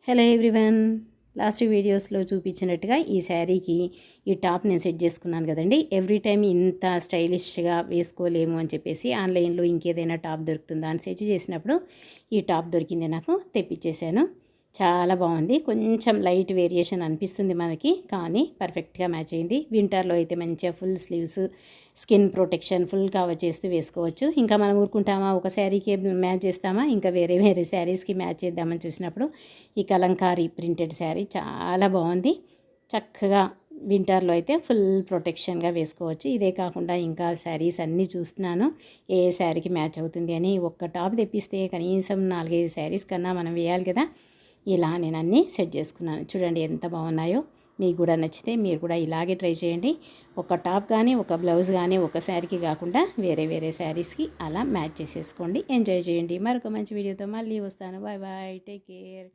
Hello everyone, last వీడియోస్లో చూపించినట్టుగా ఈ శారీకి ఈ టాప్ నేను సెట్ చేసుకున్నాను కదండి. ఎవ్రీ టైం ఇంత స్టైలిష్గా వేసుకోలేము అని చెప్పేసి ఆన్లైన్లో ఇంకేదైనా టాప్ దొరుకుతుందా అని సెర్చ్ చేసినప్పుడు ఈ టాప్ దొరికింది, నాకు తెప్పించేశాను. చాలా బాగుంది. కొంచెం లైట్ వేరియేషన్ అనిపిస్తుంది మనకి, కానీ పర్ఫెక్ట్గా మ్యాచ్ అయింది. వింటర్లో అయితే మంచిగా full sleeves, skin protection full cover చేస్తూ వేసుకోవచ్చు. ఇంకా మనం ఊరుకుంటామా, ఒక శారీకి మ్యాచ్ చేస్తామా, ఇంకా వేరే వేరే శారీస్కి మ్యాచ్ చేద్దామని చూసినప్పుడు ఈ కలంకారీ ప్రింటెడ్ శారీ చాలా బాగుంది. చక్కగా వింటర్లో అయితే ఫుల్ ప్రొటెక్షన్గా వేసుకోవచ్చు. ఇదే కాకుండా ఇంకా శారీస్ అన్నీ చూస్తున్నాను ఏ శారీకి మ్యాచ్ అవుతుంది అని. ఒక్క టాప్ తెప్పిస్తే కనీసం 4-5 శారీస్ కన్నా మనం వేయాలి కదా. ఇలా నేను అన్నీ సెట్ చేసుకున్నాను. చూడండి ఎంత బాగున్నాయో. మీకు కూడా నచ్చితే మీరు కూడా ఇలాగే ట్రై చేయండి. ఒక టాప్ కానీ, ఒక బ్లౌజ్ కానీ, ఒక శారీకి కాకుండా వేరే వేరే శారీస్కి అలా మ్యాచ్ చేసేసుకోండి. ఎంజాయ్ చేయండి. మరొక మంచి వీడియోతో మళ్ళీ వస్తాను. Bye bye, take care.